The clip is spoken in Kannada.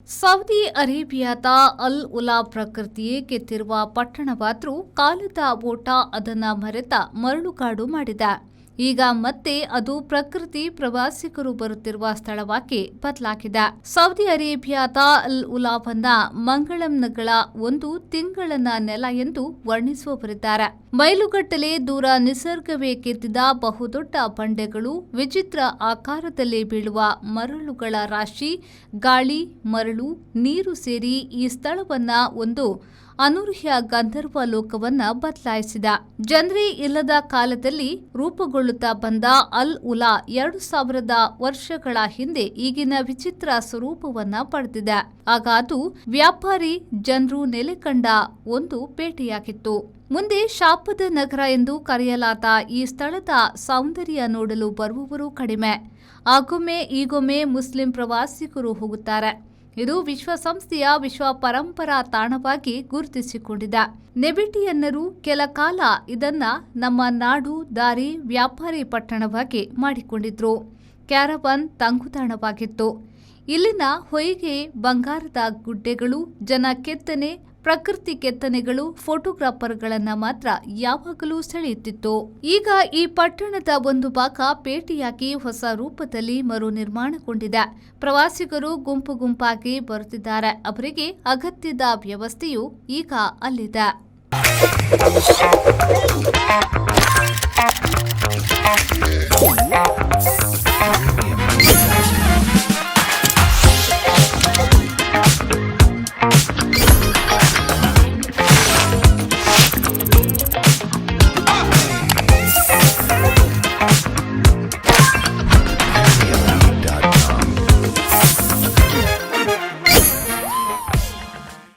ಸೌದಿ ಅರೇಬಿಯಾದ ಅಲ್ ಉಲಾ ಪ್ರಕೃತಿಯೇ ಕೆತ್ತಿರುವ ಪಟ್ಟಣವಾದ್ರೂ ಕಾಲದ ಓಟ ಅದನ್ನ ಮರೆತ ಮರಳುಗಾಡು ಮಾಡಿದೆ. ಈಗ ಮತ್ತೆ ಅದು ಪ್ರಕೃತಿ ಪ್ರವಾಸಿಗರು ಬರುತ್ತಿರುವ ಸ್ಥಳವಾಗಿ ಬದಲಾಗಿದೆ. ಸೌದಿ ಅರೇಬಿಯಾದ ಅಲ್ ಉಲಾವನ್ನ ಮಂಗಳಂಗಳ ಒಂದು ತಿಂಗಳನ ನೆಲ ಎಂದು ವರ್ಣಿಸುವವರಿದ್ದಾರೆ. ಮೈಲುಗಟ್ಟಲೆ ದೂರ ನಿಸರ್ಗವೇ ಕೆತ್ತಿದ ಬಹುದೊಡ್ಡ ಬಂಡೆಗಳು, ವಿಚಿತ್ರ ಆಕಾರದಲ್ಲಿ ಬೀಳುವ ಮರಳುಗಳ ರಾಶಿ, ಗಾಳಿ, ಮರಳು, ನೀರು ಸೇರಿ ಈ ಸ್ಥಳವನ್ನ ಒಂದು ಅನೂಹ್ಯ ಗಂಧರ್ವ ಲೋಕವನ್ನ ಬದಲಾಯಿಸಿದ. ಜನರೇ ಇಲ್ಲದ ಕಾಲದಲ್ಲಿ ರೂಪುಗೊಳ್ಳುತ್ತಾ ಬಂದ ಅಲ್ ಉಲಾ 2000 ವರ್ಷಗಳ ಹಿಂದೆ ಈಗಿನ ವಿಚಿತ್ರ ಸ್ವರೂಪವನ್ನ ಪಡೆದಿದೆ. ಆಗ ಅದು ವ್ಯಾಪಾರಿ ಜನರು ನೆಲೆಕಂಡ ಒಂದು ಪೇಟೆಯಾಗಿತ್ತು. ಮುಂದೆ ಶಾಪದ ನಗರ ಎಂದು ಕರೆಯಲಾದ ಈ ಸ್ಥಳದ ಸೌಂದರ್ಯ ನೋಡಲು ಬರುವವರು ಕಡಿಮೆ. ಆಗೊಮ್ಮೆ ಈಗೊಮ್ಮೆ ಮುಸ್ಲಿಂ ಪ್ರವಾಸಿಗರು ಹೋಗುತ್ತಾರೆ. ಇದು ವಿಶ್ವಸಂಸ್ಥೆಯ ವಿಶ್ವ ಪರಂಪರಾ ತಾಣವಾಗಿ ಗುರುತಿಸಿಕೊಂಡಿದೆ. ನೆಬಿಟಿಯನ್ನರು ಕೆಲ ಕಾಲ ಇದನ್ನ ನಮ್ಮ ನಾಡು ದಾರಿ ವ್ಯಾಪಾರಿ ಪಟ್ಟಣವಾಗಿ ಮಾಡಿಕೊಂಡಿದ್ರು. ಕ್ಯಾರವನ್ ತಂಗುದಾಣವಾಗಿತ್ತು. ಇಲ್ಲಿನ ಹೊಯ್ಗೆ, ಬಂಗಾರದ ಗುಡ್ಡೆಗಳು, ಜನ ಕೆತ್ತನೆ, ಪ್ರಕೃತಿ ಕೆತ್ತನೆಗಳು ಫೋಟೋಗ್ರಾಫರ್ಗಳನ್ನ ಮಾತ್ರ ಯಾವಾಗಲೂ ಸೆಳೆಯುತ್ತಿತ್ತು. ಈಗ ಈ ಪಟ್ಟಣದ ಒಂದು ಭಾಗ ಪೇಟೆಯಾಗಿ ಹೊಸ ರೂಪದಲ್ಲಿ ಮರು ನಿರ್ಮಾಣಗೊಂಡಿದೆ. ಪ್ರವಾಸಿಗರು ಗುಂಪು ಗುಂಪಾಗಿ ಬರುತ್ತಿದ್ದಾರೆ. ಅವರಿಗೆ ಅಗತ್ಯದ ವ್ಯವಸ್ಥೆಯು ಈಗ ಅಲ್ಲಿದೆ.